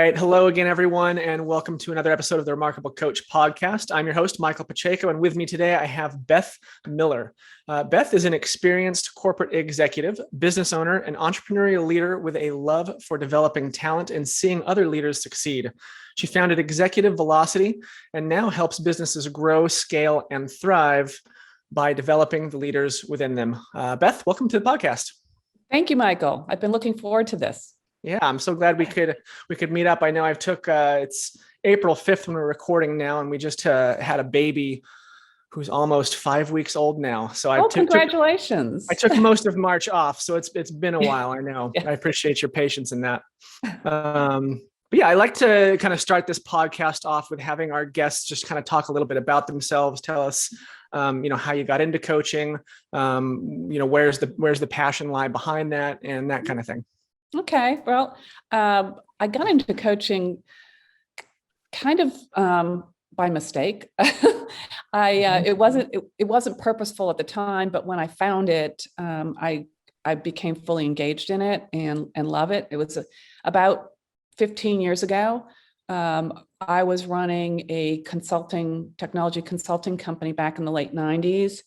right. Hello again, everyone, and welcome to another episode of the Remarkable Coach podcast. I'm your host, Michael Pacheco, and with me today, I have Beth Miller. Beth is an experienced corporate executive, business owner, and entrepreneurial leader with a love for developing talent and seeing other leaders succeed. She founded Executive Velocity and now helps businesses grow, scale, and thrive by developing the leaders within them. Beth, welcome to the podcast. Thank you, Michael. I've been looking forward to this. Yeah, I'm so glad we could meet up. I know it's April 5th when we're recording now, and we just had a baby who's almost 5 weeks old now. So congratulations. I took most of March off, so it's been a while. I know. Yeah. I appreciate your patience in that. But yeah, I like to kind of start this podcast off with having our guests just kind of talk a little bit about themselves, tell us how you got into coaching, where's the passion lie behind that, and that kind of thing. Okay. Well, I got into coaching kind of by mistake. It wasn't purposeful at the time, but when I found it, I became fully engaged in it and love it. It was about 15 years ago. I was running a technology consulting company back in the late 90s,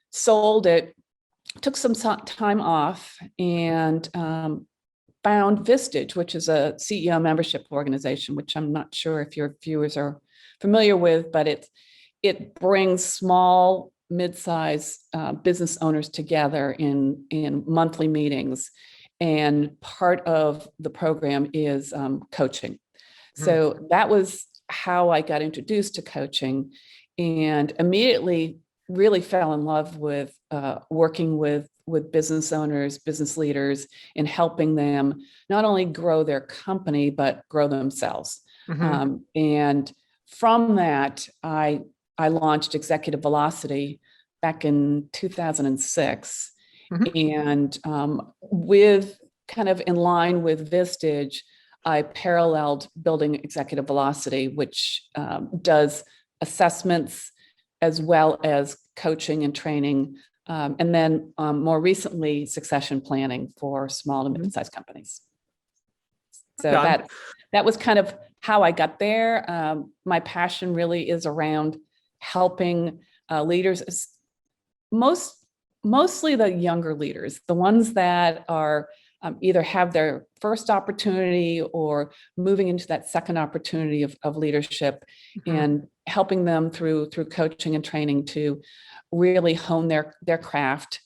sold it, took some time off, and found Vistage, which is a CEO membership organization, which I'm not sure if your viewers are familiar with, but it brings small, mid-size business owners together in monthly meetings. And part of the program is coaching. So that was how I got introduced to coaching, and immediately really fell in love with working with business owners, business leaders, and helping them not only grow their company, but grow themselves. And from that, I launched Executive Velocity back in 2006. And with kind of in line with Vistage, I paralleled building Executive Velocity, which does assessments as well as coaching and training. And then more recently, succession planning for small to mid-sized companies. So that was kind of how I got there. My passion really is around helping leaders, mostly the younger leaders, the ones that are either have their first opportunity or moving into that second opportunity of leadership, and helping them through coaching and training to really hone their craft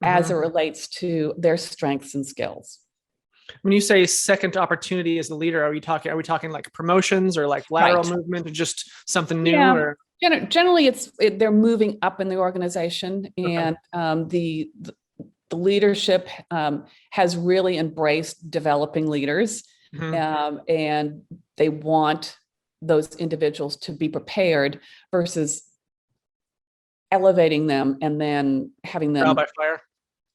as it relates to their strengths and skills. When you say second opportunity as the leader, are we talking like promotions or like lateral movement or just something new? Yeah. Or generally they're moving up in the organization, and the leadership has really embraced developing leaders, and they want those individuals to be prepared versus elevating them and then having them trial by fire.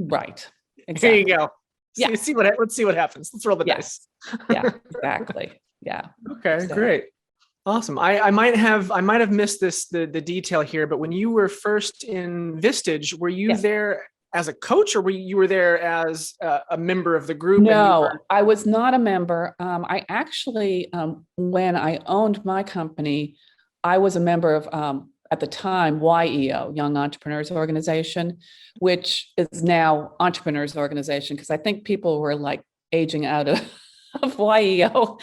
Right. Exactly. Here you go. Yeah. Let's see what happens. Let's roll the dice. Yeah, exactly. Yeah. Okay, great. Awesome. I might have missed the detail here, but when you were first in Vistage, were you there as a coach, or were you there as a member of the group? No, I was not a member. I actually, when I owned my company, I was a member of, at the time, YEO, Young Entrepreneurs Organization, which is now Entrepreneurs Organization, because I think people were like aging out of YEO,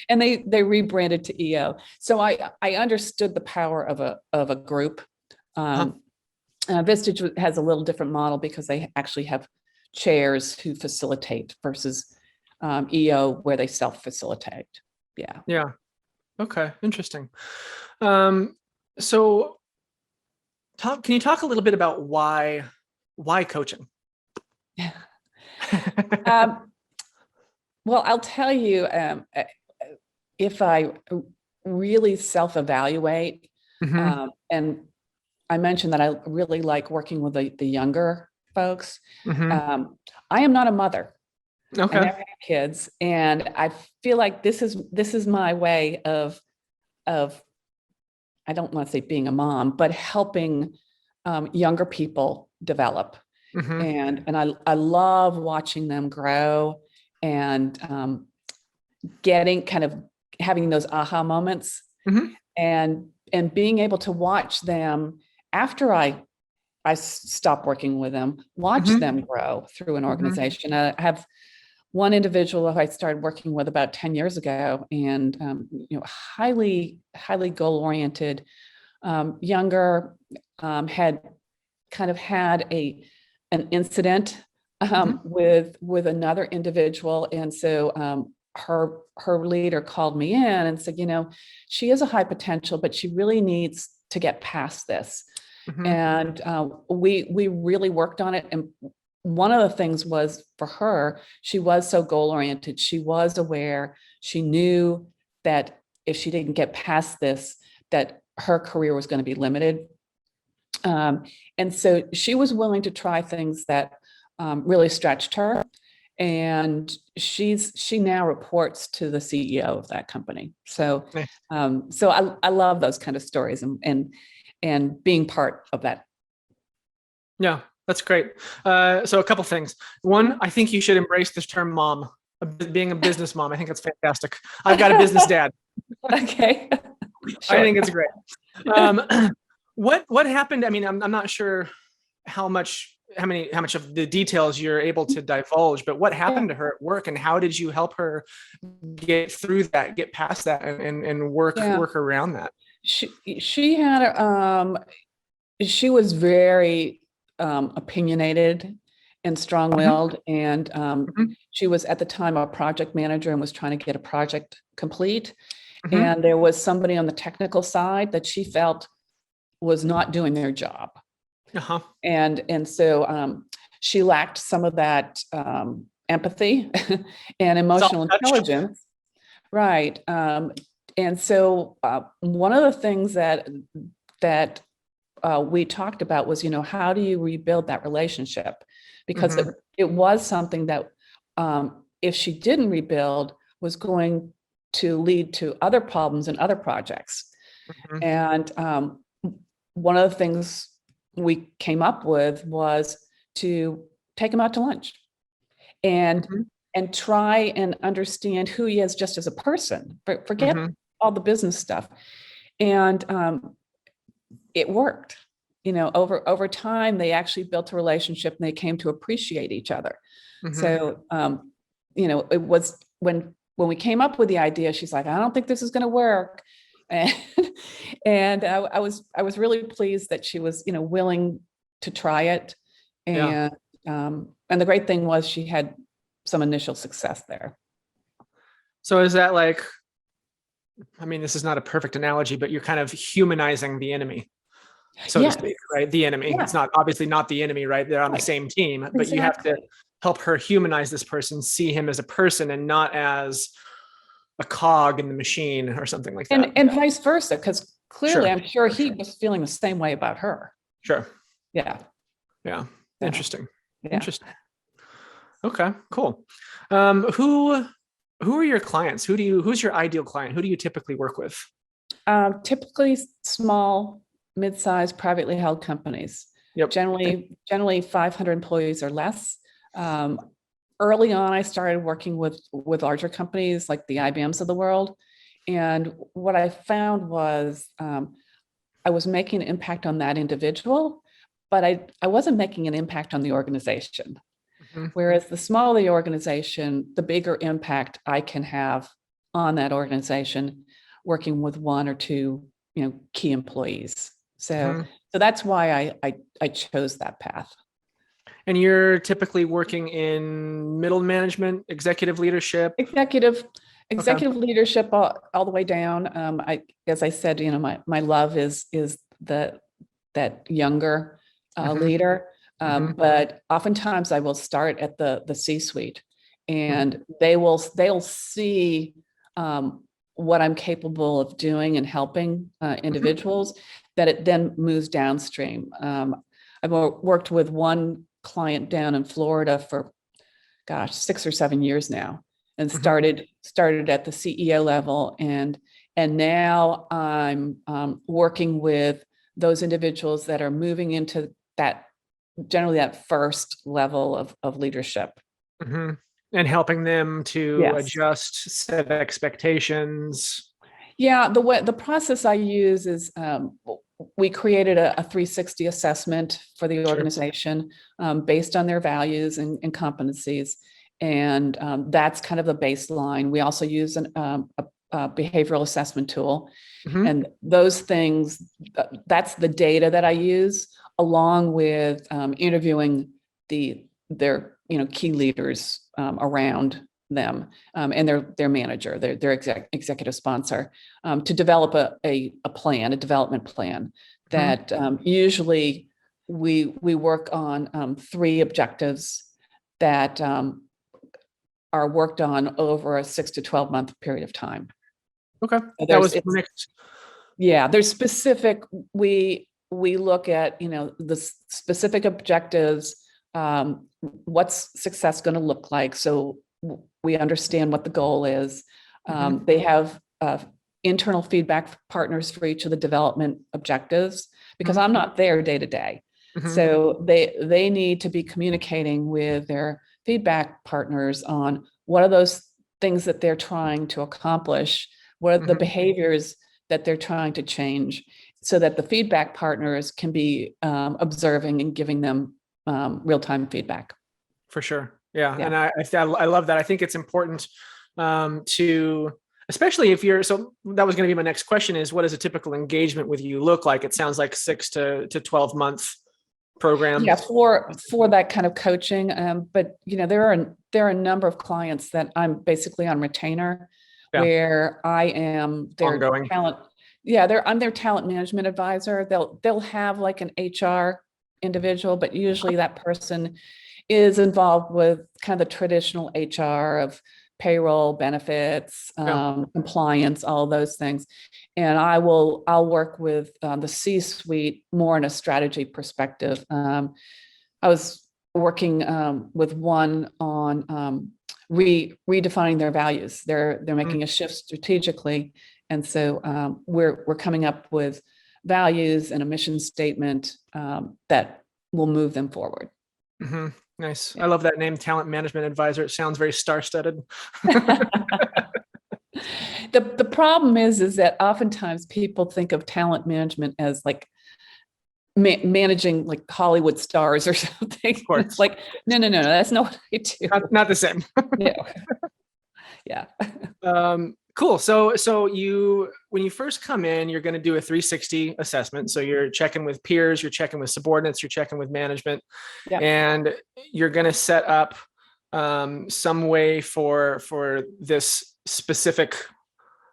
and they rebranded to EO. So I understood the power of a group. Vistage has a little different model because they actually have chairs who facilitate versus EO where they self-facilitate. Yeah. Yeah. Okay. Interesting. So can you talk a little bit about why coaching? Well, I'll tell you, if I really self-evaluate, and I mentioned that I really like working with the younger folks. I am not a mother. Okay. I never had kids, and I feel like this is my way of I don't want to say being a mom, but helping younger people develop. And I love watching them grow and getting kind of having those aha moments Mhm. and being able to watch them after I stopped working with them, watch Mhm. them grow through an Mhm. organization. I have one individual who I started working with about 10 years ago, and highly, highly goal-oriented, younger, had kind of had an incident Mhm. with another individual. And so her leader called me in and said, she is a high potential, but she really needs to get past this. Mhm. And we really worked on it. And one of the things was for her, she was so goal oriented. She was aware. She knew that if she didn't get past this, that her career was going to be limited. And so she was willing to try things that really stretched her. And she now reports to the CEO of that company. So, Nice. I love those kind of stories and being part of that. Yeah, that's great. So a couple things. One, I think you should embrace this term mom, being a business mom. I think that's fantastic. I've got a business dad. Okay. I Sure. think it's great. Um, what happened? I mean, I'm not sure how much of the details you're able to divulge, but what Yeah. happened to her at work, and how did you help her get through that, get past that, and Yeah. work around that? She had she was very opinionated and Mhm. strong-willed, and Mhm. she was at the time a project manager and was trying to get a project complete. Mhm. And there was somebody on the technical side that she felt was not doing their job. Uh-huh. And so she lacked some of that empathy and Soft emotional touch. intelligence. Right. And so one of the things that we talked about was, how do you rebuild that relationship? Because Mhm. it was something that, if she didn't rebuild, was going to lead to other problems and other projects. Mhm. And one of the things we came up with was to take him out to lunch and Mhm. and try and understand who he is just as a person. Forget Mhm. all the business stuff. And it worked. Over time, they actually built a relationship and they came to appreciate each other. Mhm. So, it was when we came up with the idea, she's like, I don't think this is going to work. And, and I was really pleased that she was, willing to try it. Yeah. And the great thing was she had some initial success there. So is that like, I mean, this is not a perfect analogy, but you're kind of humanizing the enemy, so to Yes. speak, right? The enemy. It's Yeah, not obviously not the enemy, right? They're on the right. same team, but you have to Exactly. help her humanize this person, see him as a person and not as a cog in the machine or something like that. And vice versa, because clearly Sure. I'm sure he Sure. was feeling the same way about her. Sure. Yeah. Yeah. So, Interesting. yeah. Interesting. Okay, cool. Who are your clients? Who's your ideal client? Who do you typically work with? Typically small, mid-sized, privately held companies, Yep. generally 500 employees or less. Um, Early on, I started working with larger companies like the IBMs of the world. And what I found was I was making an impact on that individual, but I wasn't making an impact on the organization. Mhm. Whereas the smaller the organization, the bigger impact I can have on that organization working with one or two, key employees. So, Mhm. so that's why I chose that path. And you're typically working in middle management, executive leadership. Executive, Okay. executive leadership all the way down. As I said, my love is that younger Mhm. leader. Mhm. But oftentimes I will start at the C-suite, Mhm. and they'll see what I'm capable of doing and helping Mhm. individuals, that it then moves downstream. I've worked with one client down in Florida for, gosh, 6 or 7 years now, and Mhm. started at the CEO level, and now I'm working with those individuals that are moving into that, generally that first level of leadership. Mhm. And helping them to Yes. adjust, set expectations. Yeah, the process I use is we created a 360 assessment for the Sure. organization based on their values and competencies. And that's kind of the baseline. We also use a behavioral assessment tool. Mhm. And those things, that's the data that I use, along with interviewing their key leaders around them and their manager, their executive sponsor, to develop a development plan that usually we work on 3 objectives that are worked on over a 6 to 12 month period of time. Okay. So That was next. yeah, there's specific, we look at, the specific objectives, what's success going to look like. So we understand what the goal is. They have internal feedback partners for each of the development objectives, because I'm not there day to day. So they need to be communicating with their feedback partners on what are those things that they're trying to accomplish, what are the behaviors that they're trying to change, so that the feedback partners can be observing and giving them real-time feedback. For sure. Yeah. Yeah. And I love that. I think it's important to, especially if you're, so that was going to be my next question, is what does a typical engagement with you look like? It sounds like 6 to 12 month program. Yeah, for that kind of coaching. But there are a number of clients that I'm basically on retainer, where I am their ongoing talent. Yeah, I'm their talent management advisor. They'll have like an HR individual, but usually that person is involved with kind of the traditional HR of payroll, benefits, compliance, all those things. And I'll work with the C-suite more in a strategy perspective. I was working with one on redefining their values. They're making a shift strategically, and so we're coming up with values and a mission statement that will move them forward. Nice. I love that name, talent management advisor. It sounds very star-studded. The problem is that oftentimes people think of talent management as like managing like Hollywood stars or something. Of course. It's like, no, that's not what I do. Not the same. No. Yeah. Cool. So when you first come in, you're going to do a 360 assessment. So you're checking with peers, you're checking with subordinates, you're checking with management, and you're going to set up some way for this specific.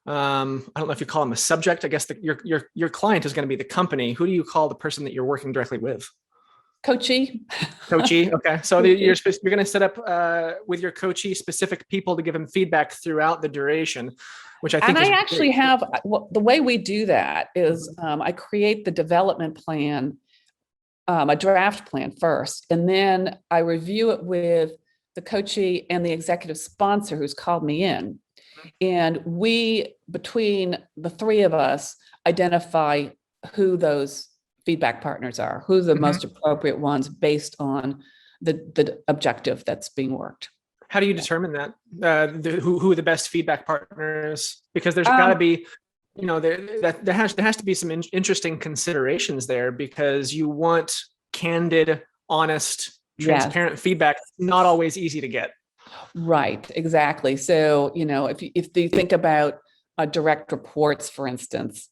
I don't know if you call them a subject. I guess your client is going to be the company. Who do you call the person that you're working directly with? Coachee. Okay. So you're going to set up with your coachee specific people to give them feedback throughout the duration, which I think. And I actually have, the way we do that is I create the development plan, a draft plan first, and then I review it with the coachee and the executive sponsor who's called me in. And we, between the 3 of us, identify who those feedback partners are, who the most appropriate ones based on the objective that's being worked. How do you determine that? Who the best feedback partners? Because there's got to be, there has to be some interesting considerations there, because you want candid, honest, transparent feedback. Not always easy to get. Right, exactly. So, if you think about direct reports, for instance,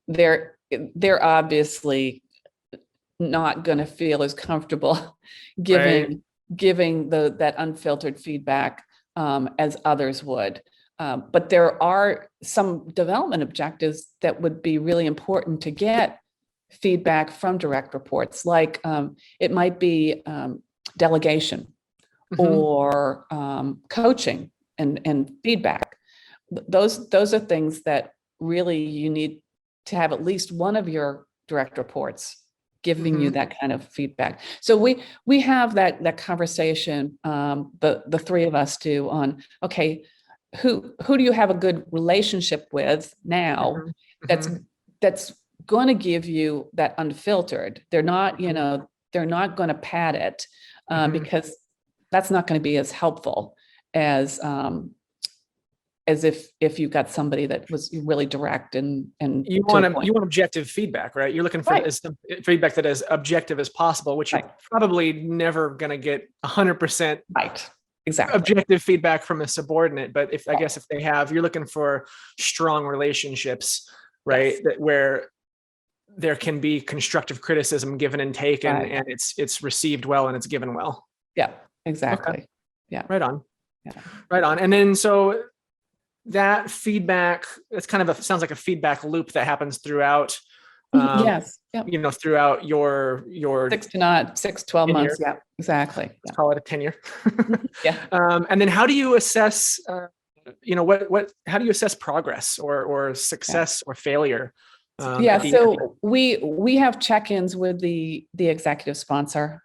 they're obviously not going to feel as comfortable giving that unfiltered feedback as others would. But there are some development objectives that would be really important to get feedback from direct reports, like it might be delegation or coaching and feedback. Those are things that really you need to have at least one of your direct reports giving you that kind of feedback. So we have that conversation, the 3 of us do, on, okay, who do you have a good relationship with now that's going to give you that unfiltered. They're not, they're not going to pad it because that's not going to be as helpful as if you got somebody that was really direct and you want objective feedback, right? You're looking for Right. as feedback that is objective as possible, which you're Right. probably never going to get 100% Right. Exactly. objective feedback from a subordinate. But I Right. guess if they have, you're looking for strong relationships, right? Yes. Where there can be constructive criticism given and taken, Right. and it's received well and it's given well. Yeah, exactly. Okay. Yeah. Right on. Yeah. Right on. And then so that feedback, it's kind of sounds like a feedback loop that happens throughout, Yes. Yep. throughout your 12 tenure. months. Yeah, exactly. Let's Yeah. call it a tenure. Yeah. And then how do you assess, how do you assess progress or success or failure? Yeah. So we have check-ins with the executive sponsor,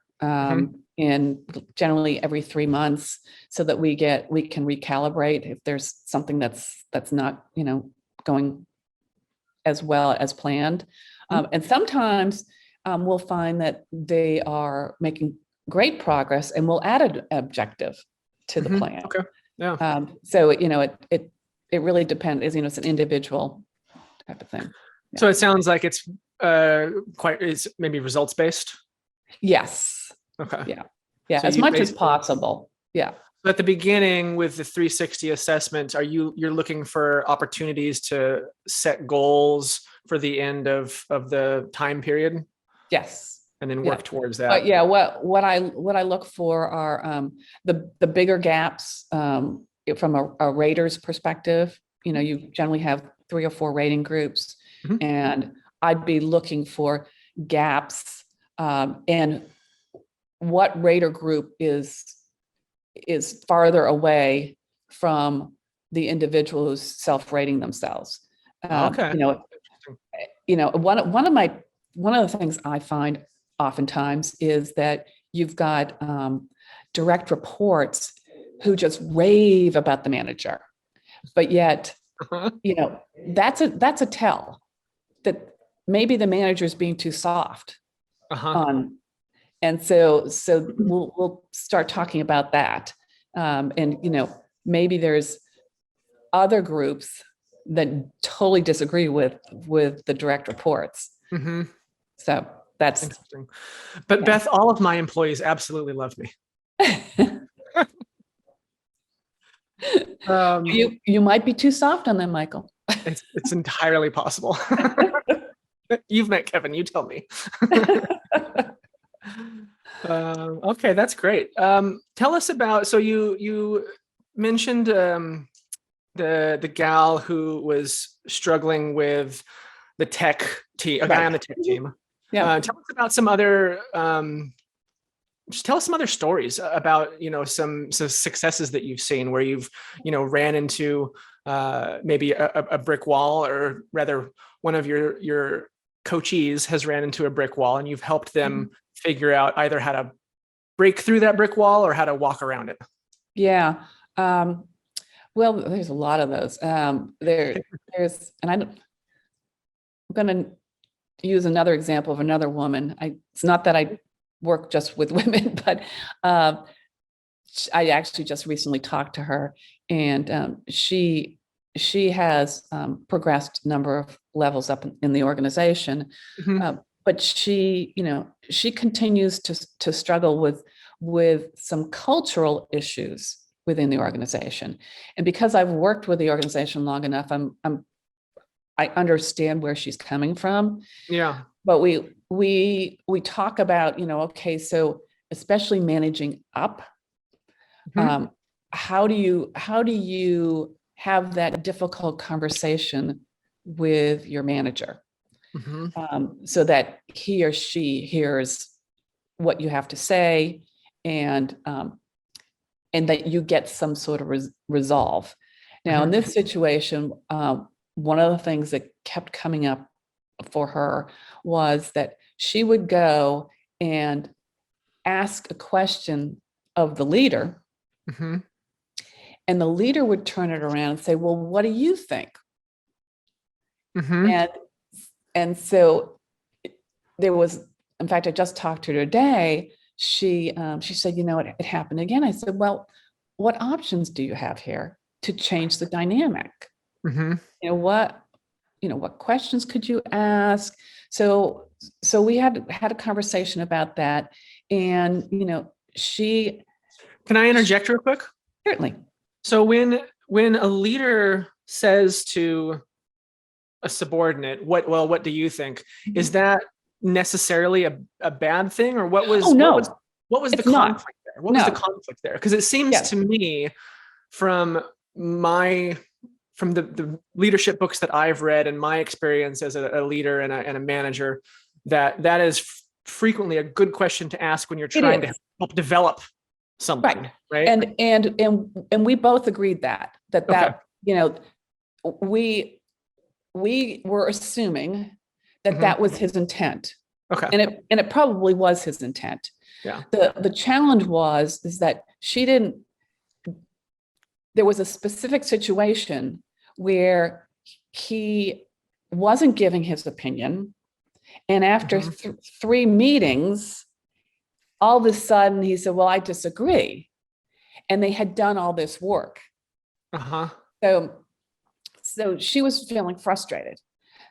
and generally every 3 months, so that we can recalibrate if there's something that's not, going as well as planned. And sometimes we'll find that they are making great progress, and we'll add an objective to the plan. Okay. Yeah. So it really depends. It's an individual type of thing. Yeah. So it sounds like it's maybe results based. Yes. Okay. Yeah. Yeah. So as much as possible. Yeah. So at the beginning with the 360 assessment, you're looking for opportunities to set goals for the end of the time period? Yes. And then work towards that. But yeah, what I look for are the bigger gaps from a rater's perspective. You generally have 3 or 4 rating groups, and I'd be looking for gaps and what rater group is farther away from the individual who's self-rating themselves. Okay. One of the things I find oftentimes is that you've got direct reports who just rave about the manager, but yet, that's a tell that maybe the manager is being too soft. And so we'll start talking about that. And maybe there's other groups that totally disagree with the direct reports. So that's interesting. But yeah. Beth, all of my employees absolutely love me. You might be too soft on them, Michael. It's entirely possible. You've met Kevin, you tell me. Okay, that's great. Tell us about, so you mentioned the gal who was struggling with the tech team, a guy on the tech team. Yeah. Tell us about some other just tell us some other stories about some successes that you've seen where you've ran into maybe a brick wall, or rather one of your coachees has ran into a brick wall, and you've helped them figure out either how to break through that brick wall or how to walk around it. Yeah. Well, there's a lot of those. There's, and I'm going to use another example of another woman. It's not that I work just with women, but I actually just recently talked to her, and she has progressed a number of levels up in the organization, but she continues to struggle with some cultural issues within the organization. And because I've worked with the organization long enough, I understand where she's coming from. Yeah. But we talk about, okay, so especially managing up, how do you have that difficult conversation with your manager, so that he or she hears what you have to say, and that you get some sort of resolve. Now, in this situation, one of the things that kept coming up for her was that she would go and ask a question of the leader, and the leader would turn it around and say, well, what do you think? And so there was, in fact, I just talked to her today, she said, it happened again. I said, well, what options do you have here to change the dynamic? Mm-hmm. What questions could you ask? So we had a conversation about that. And, she Can I interject real quick? certainly. So when a leader says to a subordinate, what do you think? Is that necessarily a bad thing, or what was Oh, no, what was the it's not. conflict there? What was the conflict there? Because it seems Yes. to me from the leadership books that I've read and my experience as a leader and a manager, that is frequently a good question to ask when you're trying to help develop something, right? And we both agreed that Okay. we were assuming that that was his intent. Okay. And it probably was his intent. Yeah. The challenge is that there was a specific situation where he wasn't giving his opinion. And after 3 meetings, all of a sudden he said, well, I disagree. And they had done all this work. Uh-huh. So she was feeling frustrated.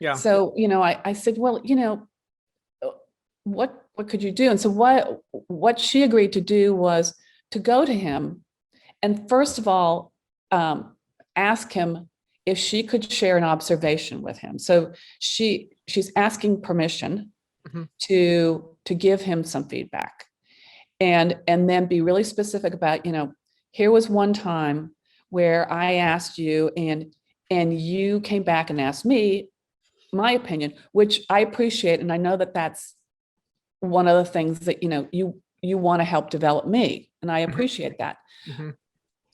Yeah. So, I said, well, what could you do? And so what she agreed to do was to go to him and first of all, ask him if she could share an observation with him. So she's asking permission to give him some feedback, and then be really specific about, here was one time where I asked you and you came back and asked me my opinion, which I appreciate. And I know that that's one of the things that, you want to help develop me. And I appreciate that.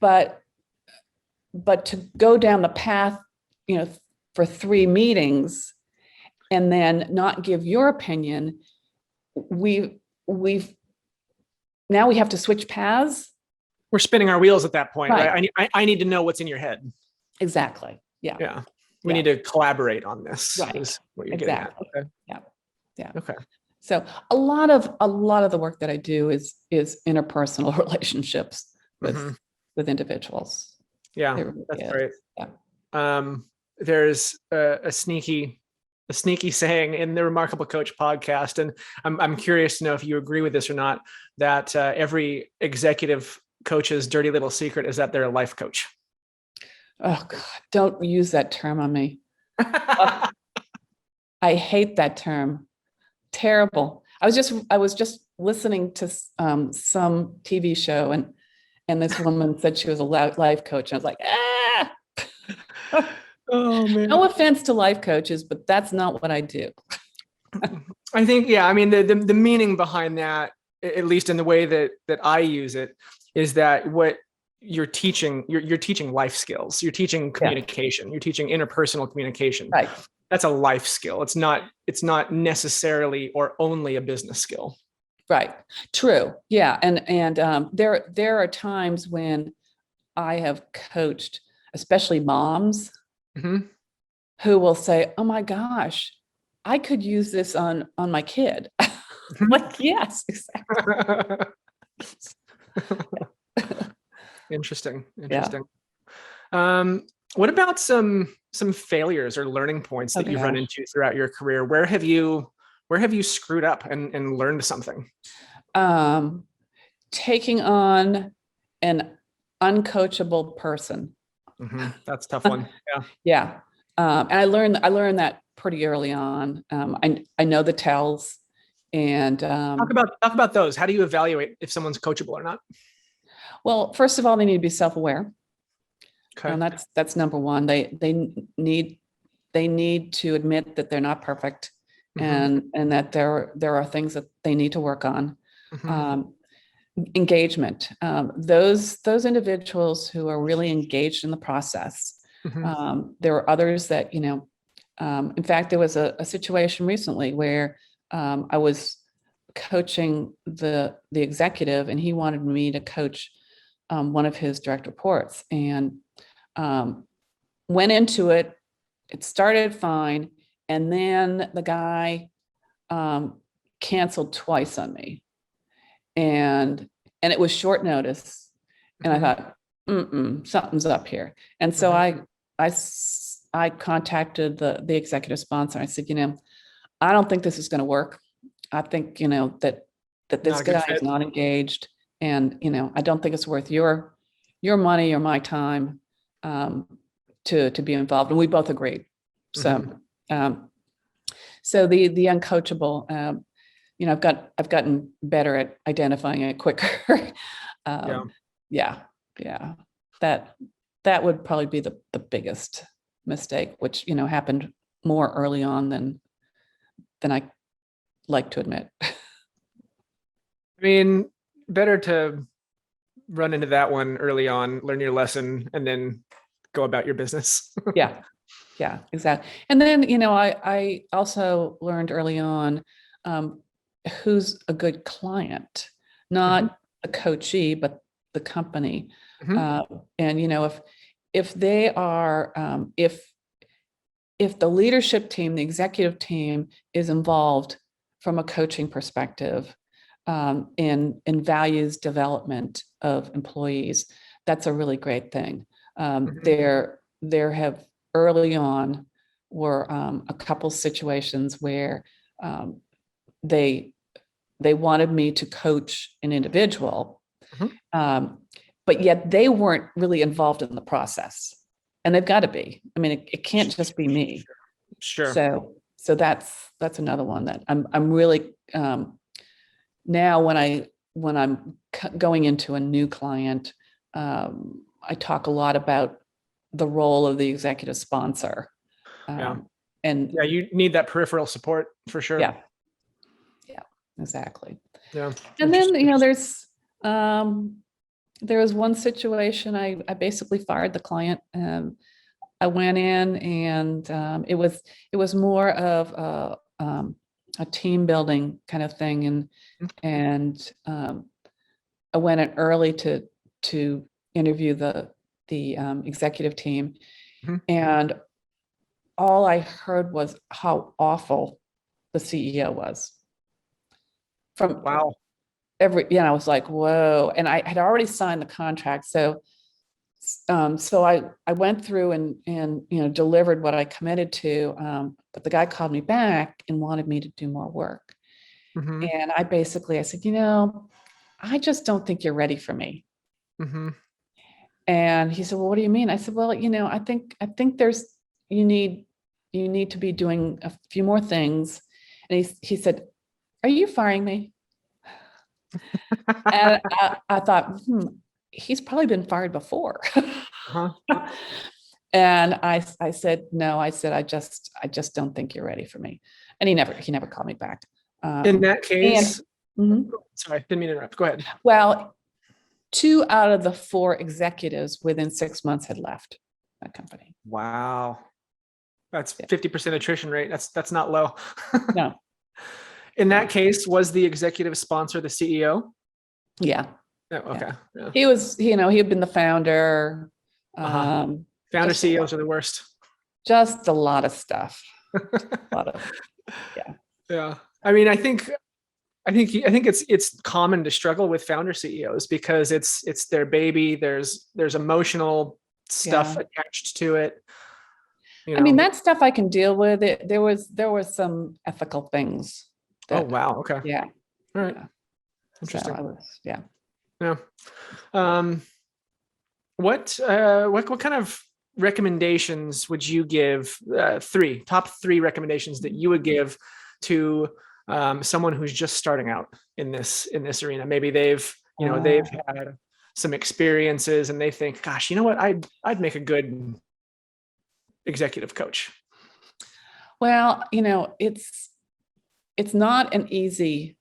But to go down the path, for 3 meetings and then not give your opinion, now we have to switch paths. We're spinning our wheels at that point, right? I need to know what's in your head. Exactly. Yeah. Yeah. We need to collaborate on this. Right. Is what you're getting at. Okay. Yeah. Okay. So a lot of the work that I do is interpersonal relationships with individuals. Yeah, really that's is. great. Yeah. There's a sneaky saying in the Remarkable Coach podcast, and I'm curious to know if you agree with this or not, that every executive coach's dirty little secret is that they're a life coach. Oh God, don't use that term on me. I hate that term. Terrible. I was just listening to some TV show and this woman said she was a life coach. I was like, Oh man. No offense to life coaches, but that's not what I do. I think, yeah, I mean, the meaning behind that, at least in the way that I use it, is that what you're teaching, you're teaching life skills. You're teaching communication. You're teaching interpersonal communication. Right. That's a life skill. It's not necessarily or only a business skill. Right. True. Yeah. And there are times when I have coached, especially moms, who will say, "Oh my gosh, I could use this on my kid." Like, yes, exactly. Interesting. Yeah. What about some failures or learning points that you've run into throughout your career? Where have you screwed up and learned something? Taking on an uncoachable person. That's a tough one. Yeah. Yeah. And I learned that pretty early on. I know the tells, and talk about those. How do you evaluate if someone's coachable or not? Well, first of all, they need to be self-aware. Okay. And that's number one. They need to admit that they're not perfect, and that there are things that they need to work on. Engagement. Those individuals who are really engaged in the process. There are others that, in fact, there was a situation recently where I was coaching the executive, and he wanted me to coach one of his direct reports, and went into it. It started fine, and then the guy canceled twice on me. and it was short notice, and I thought, something's up here. And so I contacted the executive sponsor. I said, I don't think this is going to work. I think, that this guy is not engaged, and, I don't think it's worth your money or my time to be involved. And we both agreed. So, so the uncoachable, I've gotten better at identifying it quicker. Yeah. That would probably be the biggest mistake, which, happened more early on than I like to admit. I mean, better to run into that one early on, learn your lesson, and then go about your business. Yeah, exactly. And then, I also learned early on who's a good client, not a coachee, but the company. And, if they are, if the leadership team, the executive team is involved from a coaching perspective, in values development of employees, that's a really great thing. There have early on were a couple situations where they wanted me to coach an individual, but yet they weren't really involved in the process, and they've got to be. I mean, it can't just be me. Sure. So that's another one that I'm really now when I'm going into a new client, I talk a lot about the role of the executive sponsor. And you need that peripheral support for sure. Yeah, exactly. Yeah. And then, there was one situation I basically fired the client. I went in, and it was more of a team building kind of thing, and I went in early to interview the executive team, and all I heard was how awful the CEO was. Wow. I was like, whoa. And I had already signed the contract. So I went through and delivered what I committed to. But the guy called me back and wanted me to do more work. And I said, I just don't think you're ready for me. And he said, well, what do you mean? I said, well, I think you need to be doing a few more things. And he said, are you firing me? And I thought, he's probably been fired before. And I said, no, I just don't think you're ready for me. And he never called me back. In that case, sorry, didn't mean to interrupt. Go ahead. Well, 2 out of the 4 executives within 6 months had left that company. Wow. That's 50% attrition rate. That's not low. No. In that case, was the executive sponsor the CEO? Yeah. Oh, okay. Yeah. He was, he had been the founder. Founder CEOs are the worst. Just a lot of stuff. Yeah. I mean, I think it's common to struggle with founder CEOs because it's their baby. There's emotional stuff attached to it. I mean, that stuff I can deal with. There was some ethical things. Oh, wow. Okay. Yeah. All right. Interesting. Yeah. What kind of recommendations would you give? Top three recommendations that you would give to someone who's just starting out in this arena? Maybe they've had some experiences and they think, gosh, you know what? I'd make a good executive coach. Well, it's not an easy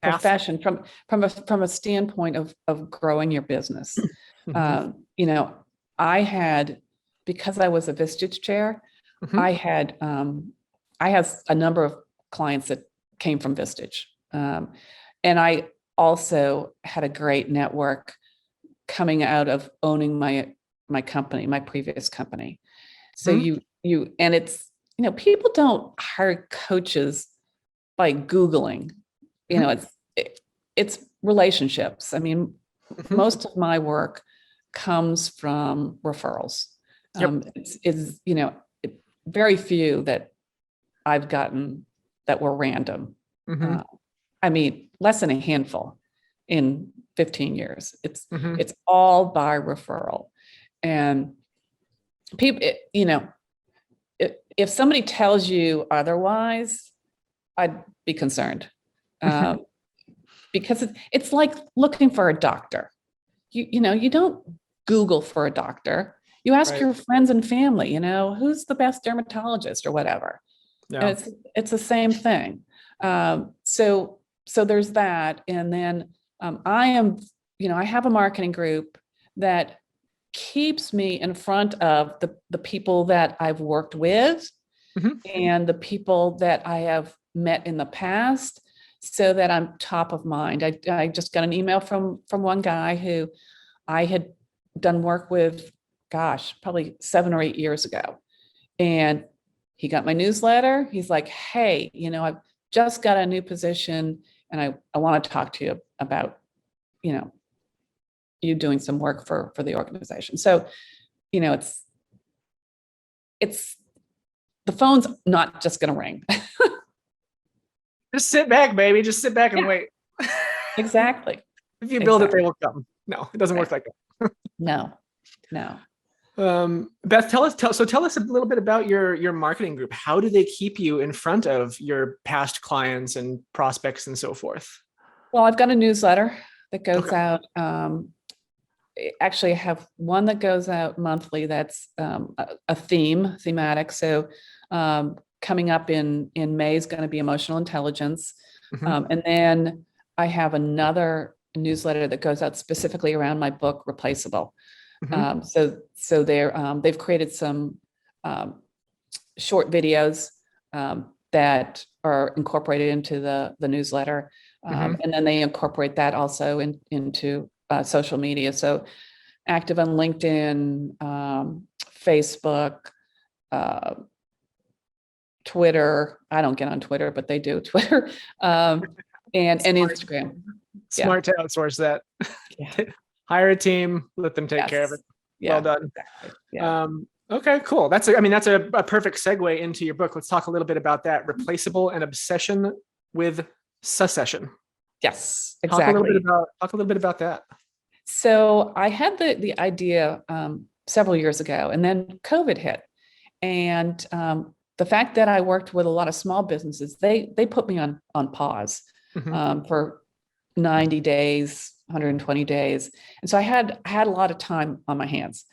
profession from a standpoint of growing your business. I had, because I was a Vistage chair, I had a number of clients that came from Vistage. And I also had a great network coming out of owning my company, my previous company. So and it's, people don't hire coaches by Googling. You know, it's relationships. I mean, most of my work comes from referrals. It's you know, very few that I've gotten that were random. I mean, less than a handful in 15 years. It's all by referral. And people, you know, if somebody tells you otherwise, I'd be concerned. Because it's like looking for a doctor. You know, you don't Google for a doctor. You ask your friends and family, you know, who's the best dermatologist or whatever. Yeah. And it's the same thing. So there's that. And then I am, you know, I have a marketing group that keeps me in front of the people that I've worked with and the people that I have met in the past, so that I'm top of mind. I just got an email from one guy who I had done work with, gosh, probably 7 or 8 years ago. And he got my newsletter. He's like, hey, you know, I've just got a new position and I want to talk to you about, you know, you doing some work for the organization. So, you know, it's the phone's not just going to ring. Just sit back, baby. Just sit back and wait. Exactly. If you build it, they will come. No, it doesn't work like that. No. Beth, tell us a little bit about your marketing group. How do they keep you in front of your past clients and prospects and so forth? Well, I've got a newsletter that goes out. Actually, I have one that goes out monthly. That's a thematic. So coming up in May is going to be emotional intelligence. And then I have another newsletter that goes out specifically around my book, Replaceable. So they've created some short videos that are incorporated into the newsletter. And then they incorporate that also into social media. So active on LinkedIn, Facebook, Twitter. I don't get on Twitter, but they do Twitter, and Instagram. Smart to outsource that. Hire a team, let them take care of it. Well done. Exactly. Okay, cool. That's a perfect segue into your book. Let's talk a little bit about that. Replaceable: An Obsession with Secession. Yes, exactly. Talk a little bit about that. So I had the idea several years ago, and then COVID hit. And the fact that I worked with a lot of small businesses, they put me on pause for 90 days, 120 days. And so I had a lot of time on my hands.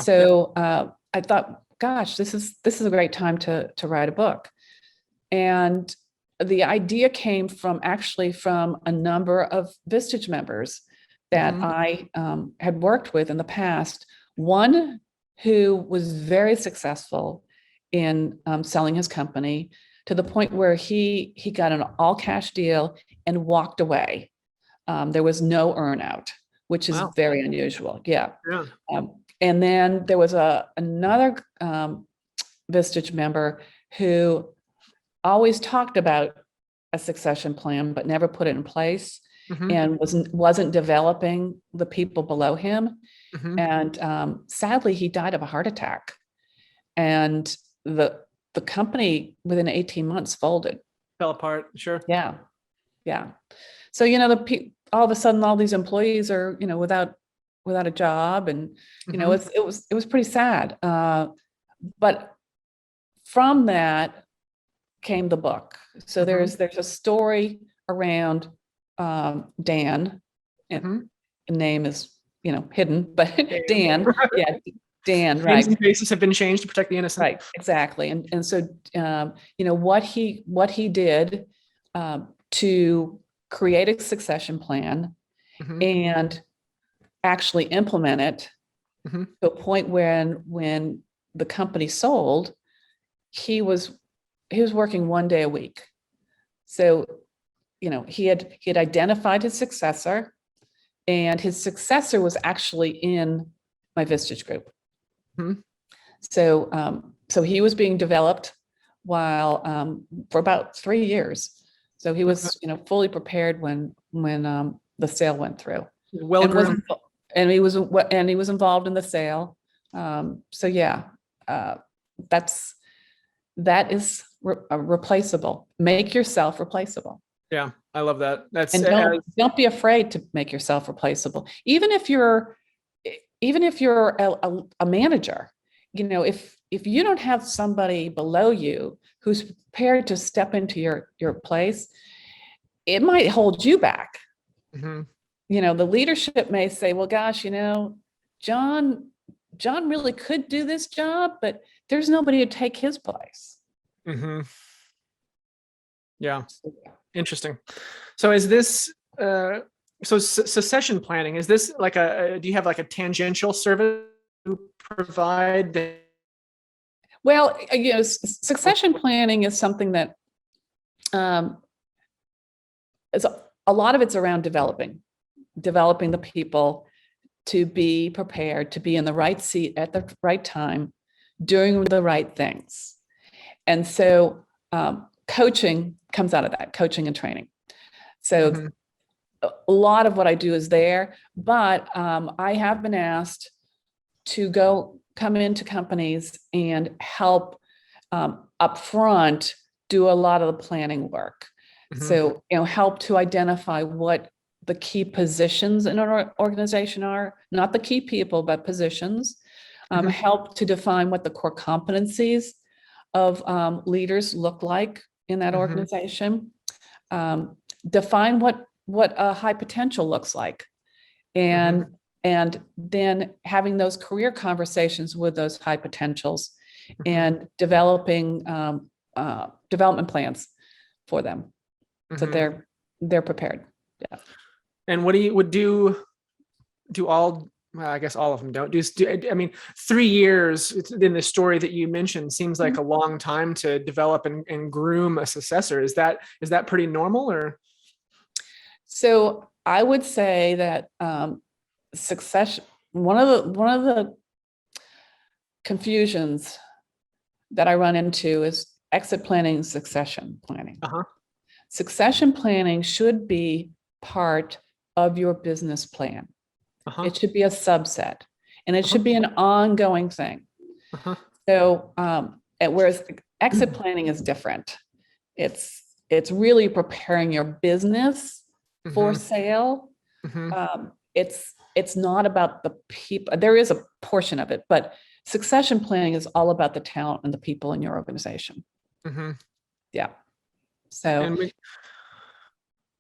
So I thought, gosh, this is a great time to write a book. And the idea came from a number of Vistage members that I had worked with in the past. One who was very successful in selling his company to the point where he got an all cash deal and walked away. There was no earnout, which is very unusual. And then there was another Vistage member who always talked about a succession plan, but never put it in place, and wasn't developing the people below him. And sadly, he died of a heart attack. And the company within 18 months folded. Fell apart. Sure. Yeah. So, you know, all of a sudden, all these employees are, you know, without a job, and you know, it was pretty sad. But from that came the book. So there's a story around Dan, and the name is, you know, hidden, but Dan, Dan, right? Names and faces have been changed to protect the innocent. Right, exactly. And so, you know, what he did to create a succession plan and actually implement it to a point when the company sold, he was working 1 day a week. So, you know, he had identified his successor, and his successor was actually in my Vistage group. So he was being developed while for about 3 years. So he was, fully prepared when the sale went through. Well And groomed. he was involved in the sale. So yeah, that is replaceable. Make yourself replaceable. Yeah, I love that. That's And don't be afraid to make yourself replaceable. Even if you're a manager, if you don't have somebody below you who's prepared to step into your place, it might hold you back. Mhm. The leadership may say, well, gosh, John really could do this job, but there's nobody to take his place. Mhm. Yeah. Interesting. So is this succession planning, is this like do you have like a tangential service you provide Well, succession planning is something that is a lot of it's around developing the people to be prepared to be in the right seat at the right time, doing the right things. And so coaching comes out of that, coaching and training. So Mhm. a lot of what I do is there, but I have been asked to come into companies and help upfront do a lot of the planning work. Mhm. So, help to identify what the key positions in an organization are, not the key people, but positions. Mhm. Help to define what the core competencies of leaders look like in that Mhm. organization. Define what a high potential looks like, and Mhm. and then having those career conversations with those high potentials, Mhm. and developing development plans for them, so Mhm. they're prepared. Yeah. And what do all, well, I guess all of them don't I mean, 3 years in the story that you mentioned seems like a long time to develop and groom a successor. Is that pretty normal, or? So I would say that succession, one of the confusions that I run into is exit planning and succession planning. Uh-huh. Succession planning should be part of your business plan. Uh-huh. It should be a subset, and it Uh-huh. should be an ongoing thing. Uh-huh. So, whereas exit planning is different, it's really preparing your business for Mhm. sale. Mhm. It's not about the people. There is a portion of it, but succession planning is all about the talent and the people in your organization. Mhm. Yeah. So And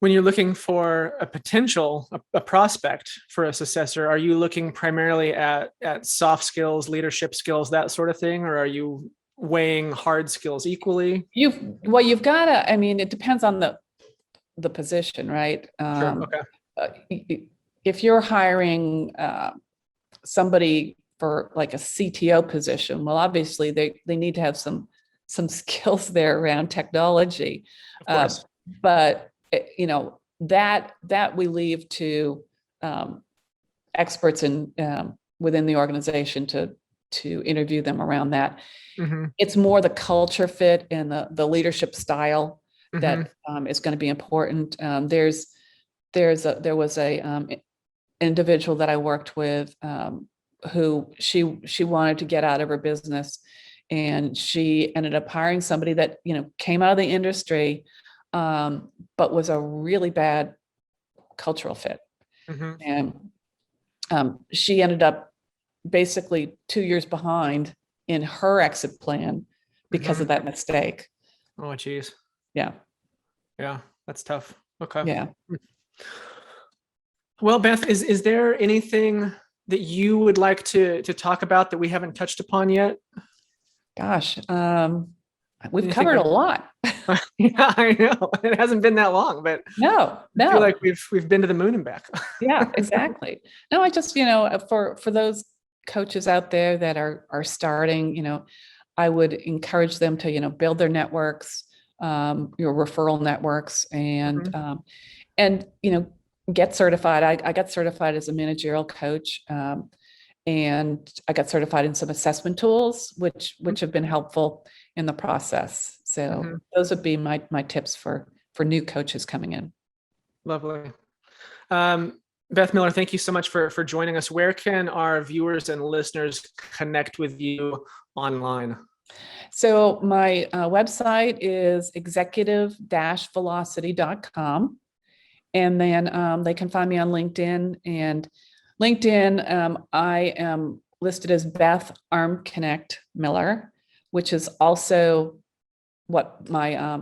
when you're looking for a potential, a prospect for a successor, are you looking primarily at soft skills, leadership skills, that sort of thing, or are you weighing hard skills equally? you've got to. I mean, it depends on the position, right? Sure. Okay. If you're hiring somebody for like a CTO position, well, obviously they need to have some skills there around technology, Of course. but that we leave to experts in within the organization to interview them around that. Mm-hmm. It's more the culture fit and the leadership style Mm-hmm. that is going to be important. There was a individual that I worked with who she wanted to get out of her business, and she ended up hiring somebody that came out of the industry, but was a really bad cultural fit, Mm-hmm. and she ended up basically 2 years behind in her exit plan because Mm-hmm. of that mistake. Oh, geez. Yeah, Yeah, that's tough. Okay. yeah. Well, Beth, is there anything that you would like to talk about that we haven't touched upon yet? Gosh, we've Anything covered a that, lot. yeah, I know. It hasn't been that long, but No, I feel no. like we've been to the moon and back. Yeah, exactly. No, I just, for those coaches out there that are starting, I would encourage them to, build their networks, your referral networks, Mhm. and get certified. I got certified as a managerial coach, and I got certified in some assessment tools, which have been helpful in the process. So Mhm. those would be my tips for for new coaches coming in. Lovely. Beth Miller, thank you so much for joining us. Where can our viewers and listeners connect with you online? So my website is executive-velocity.com. And then they can find me on LinkedIn. And LinkedIn, I am listed as Beth Connect Miller, which is also what my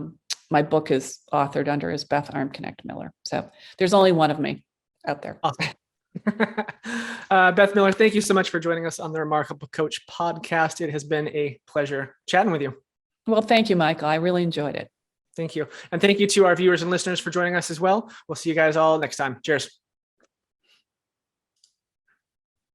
book is authored under, is Beth Connect Miller. So there's only one of me out there. Awesome. Beth Miller, thank you so much for joining us on the Remarkable Coach podcast. It has been a pleasure chatting with you. Well, thank you, Michael. I really enjoyed it. Thank you. And thank you to our viewers and listeners for joining us as well. We'll see you guys all next time. Cheers.